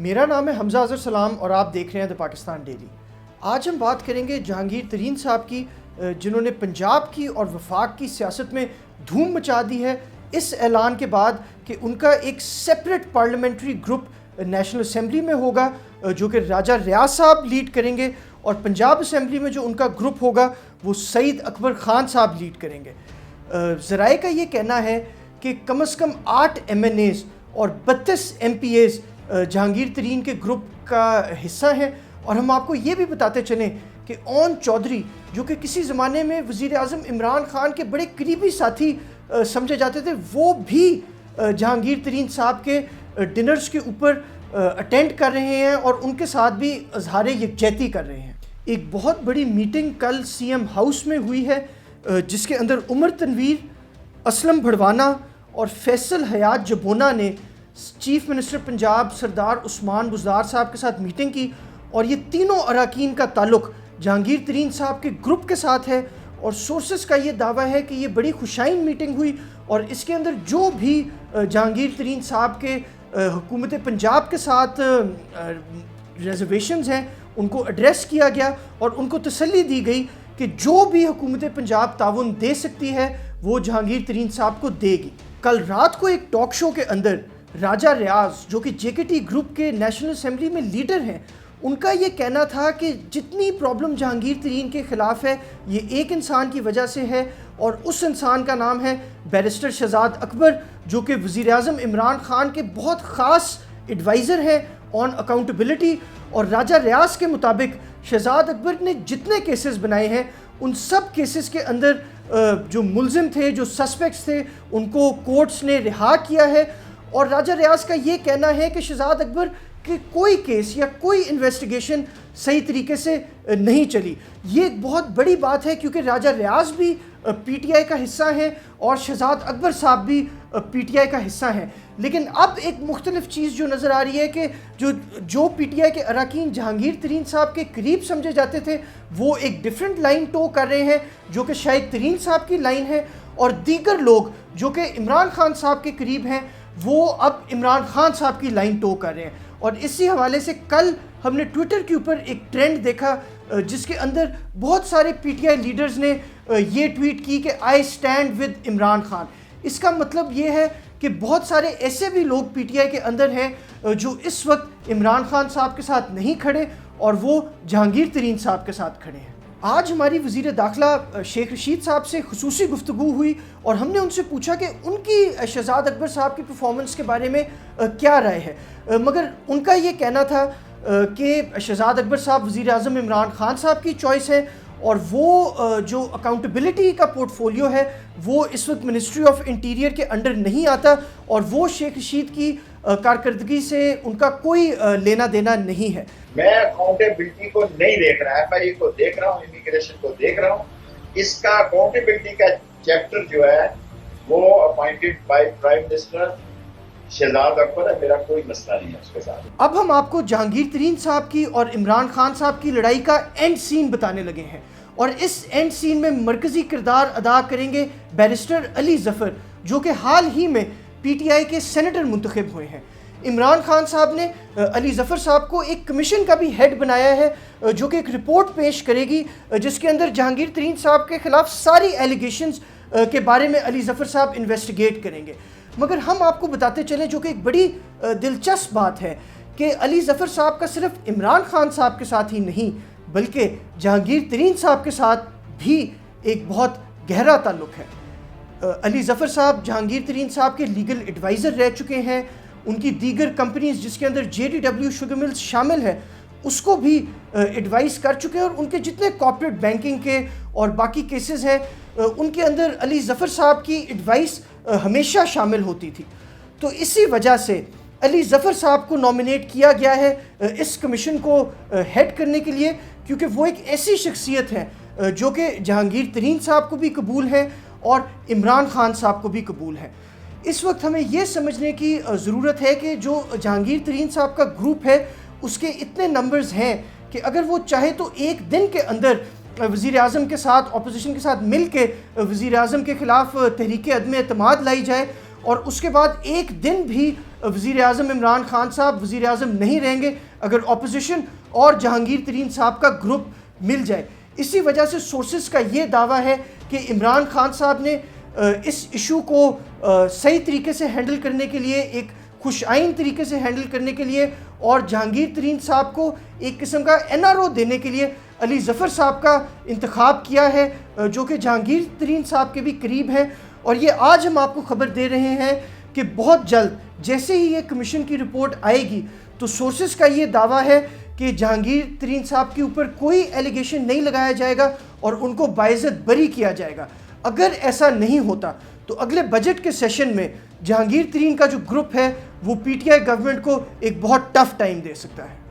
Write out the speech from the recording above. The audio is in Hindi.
मेरा नाम है हमजा अज़हर सलाम और आप देख रहे हैं द पाकिस्तान डेली। आज हम बात करेंगे जहांगीर तरीन साहब की, जिन्होंने पंजाब की और वफाक की सियासत में धूम मचा दी है इस ऐलान के बाद कि उनका एक separate parliamentary group national assembly में होगा, जो कि राजा रियाज साहब लीड करेंगे, और पंजाब असम्बली में जो उनका ग्रुप होगा वो सईद अकबर ख़ान साहब लीड करेंगे। ज़राए का ये कहना है कि कम से कम 8 MNAs और 32 MPAs जहांगीर तरीन के ग्रुप का हिस्सा हैं। और हम आपको ये भी बताते चलें कि ओन चौधरी, जो कि किसी ज़माने में वज़ीर आज़म इमरान ख़ान के बड़े करीबी साथी समझे जाते थे, वो भी जहांगीर तरीन साहब के डिनर्स के ऊपर अटेंड कर रहे हैं और उनके साथ भी इज़हार यकजहती कर रहे हैं। एक बहुत बड़ी मीटिंग कल CM हाउस में हुई है, जिसके अंदर उमर तनवीर, असलम भड़वाना और फैसल हयात जबोना ने चीफ मिनिस्टर पंजाब सरदार उस्मान बुज़दार साहब के साथ मीटिंग की। और ये तीनों अरकान का ताल्लुक़ जहांगीर तरीन साहब के ग्रुप के साथ है और सोर्सेस का ये दावा है कि ये बड़ी खुशाइन मीटिंग हुई और इसके अंदर जो भी जहांगीर तरीन साहब के हुकूमत पंजाब के साथ रिजर्वेशंस हैं उनको एड्रेस किया गया और उनको तसल्ली दी गई कि जो भी हुकूमत पंजाब ताउन दे सकती है वो जहांगीर तरीन साहब को देगी। कल रात को एक टॉक शो के अंदर राजा रियाज, जो कि JKT ग्रुप के नेशनल असम्बली में लीडर हैं, उनका ये कहना था कि जितनी प्रॉब्लम जहांगीर तरीन के ख़िलाफ़ है ये एक इंसान की वजह से है और उस इंसान का नाम है बैरिस्टर शहजाद अकबर, जो कि वज़ीर आज़म इमरान ख़ान के बहुत ख़ास एडवाइज़र हैं ऑन अकाउंटेबिलिटी। और राजा रियाज के मुताबिक शहजाद अकबर ने जितने केसेस बनाए हैं उन सब केसेस के अंदर जो मुलजिम थे, जो सस्पेक्ट्स थे, उनको कोर्ट्स ने रिहा किया है। और राजा रियाज का ये कहना है कि शहजाद अकबर कि कोई केस या कोई इन्वेस्टिगेशन सही तरीके से नहीं चली। ये एक बहुत बड़ी बात है क्योंकि राजा रियाज भी PTI का हिस्सा है और शहजाद अकबर साहब भी PTI का हिस्सा हैं। लेकिन अब एक मुख्तलिफ चीज़ जो नज़र आ रही है कि जो PTI के अरकान जहांगीर तरीन साहब के करीब समझे जाते थे वो एक डिफरेंट लाइन टो कर रहे हैं, जो कि शायद तरीन साहब की लाइन है, और दीगर लोग जो कि इमरान खान साहब के करीब हैं वो अब इमरान खान साहब की लाइन टो कर रहे हैं। और इसी हवाले से कल हमने ट्विटर के ऊपर एक ट्रेंड देखा जिसके अंदर बहुत सारे PTI लीडर्स ने ये ट्वीट की कि I stand with Imran Khan. इसका मतलब ये है कि बहुत सारे ऐसे भी लोग PTI के अंदर हैं जो इस वक्त इमरान खान साहब के साथ नहीं खड़े और वो जहांगीर तरीन साहब के साथ खड़े हैं। आज हमारी वज़ीर दाखिला शेख रशीद साहब से खुसूसी गुफ्तगू हुई और हमने उनसे पूछा कि उनकी शहजाद अकबर साहब की परफॉर्मेंस के बारे में क्या राय है, मगर उनका ये कहना था कि शहजाद अकबर साहब वज़ीर आज़म इमरान ख़ान साहब की चॉइस है और वो जो अकाउंटेबिलिटी का पोर्टफोलियो है वो इस वक्त मिनिस्ट्री ऑफ इंटीरियर के अंडर नहीं आता और वो शेख रशीद की कारकर्दगी से उनका कोई लेना देना नहीं है। मैं अकाउंटेबिलिटी को नहीं देख रहा, FIA को देख रहा हूँ, इमिग्रेशन को देख रहा हूँ। इसका अकाउंटेबिलिटी का चैप्टर जो है वो appointed by prime minister Shahzad Akbar है, मेरा कोई मसला नहीं है उसके साथ। अब हम आपको जहांगीर तरीन साहब की और इमरान खान साहब की लड़ाई का एंड सीन बताने लगे हैं और इस एंड सीन में मरकजी किरदार अदा करेंगे बैरिस्टर अली ज़फ़र, जो कि हाल ही में PTI के सेनेटर मुंतखब हुए हैं। इमरान खान साहब ने अली ज़फ़र साहब को एक कमीशन का भी हेड बनाया है जो कि एक रिपोर्ट पेश करेगी जिसके अंदर जहांगीर तरीन साहब के ख़िलाफ़ सारी एलिगेशंस के बारे में अली ज़फ़र साहब इन्वेस्टिगेट करेंगे। मगर हम आपको बताते चलें, जो कि एक बड़ी दिलचस्प बात है, कि अली ज़फ़र साहब का सिर्फ इमरान खान साहब के साथ ही नहीं बल्कि जहांगीर तरीन साहब के साथ भी एक बहुत गहरा ताल्लुक़ है। अली ज़फ़र साहब जहांगीर तरीन साहब के लीगल एडवाइज़र रह चुके हैं। उनकी दीगर कंपनीज जिसके अंदर JDW शुगर मिल्स शामिल है उसको भी एडवाइस कर चुके हैं और उनके जितने कॉर्पोरेट बैंकिंग के और बाकी केसेस हैं उनके अंदर अली ज़फ़र साहब की एडवाइस हमेशा शामिल होती थी। तो इसी वजह से अली ज़फ़र साहब को नॉमिनेट किया गया है इस कमीशन को हेड करने के लिए, क्योंकि वो एक ऐसी शख्सियत है जो कि जहांगीर तरीन साहब को भी कबूल है और इमरान खान साहब को भी कबूल है। इस वक्त हमें यह समझने की ज़रूरत है कि जो जहांगीर तरीन साहब का ग्रुप है उसके इतने नंबर्स हैं कि अगर वो चाहे तो एक दिन के अंदर वज़ीर आज़म के साथ, अपोजिशन के साथ मिल के वज़ीर आज़म के ख़िलाफ़ तहरीक अदम एतमाद लाई जाए और उसके बाद एक दिन भी वज़ीर आज़म इमरान खान साहब वज़ीर आज़म नहीं रहेंगे अगर अपोजिशन और जहांगीर तरीन साहब का ग्रुप मिल जाए। इसी वजह से सोर्सेज का ये दावा है कि इमरान खान साहब ने इस इशू को सही तरीके से हैंडल करने के लिए, एक खुशाइन तरीके से हैंडल करने के लिए और जहांगीर तरीन साहब को एक किस्म का NRO देने के लिए अली ज़फ़र साहब का इंतखाब किया है, जो कि जहांगीर तरीन साहब के भी करीब हैं। और ये आज हम आपको खबर दे रहे हैं कि बहुत जल्द जैसे ही ये कमीशन की रिपोर्ट आएगी तो सोर्सेज का ये दावा है कि जहांगीर तरीन साहब के ऊपर कोई एलिगेशन नहीं लगाया जाएगा और उनको बाइज़्ज़त बरी किया जाएगा। अगर ऐसा नहीं होता तो अगले बजट के सेशन में जहांगीर तरीन का जो ग्रुप है वो PTI गवर्नमेंट को एक बहुत टफ टाइम दे सकता है।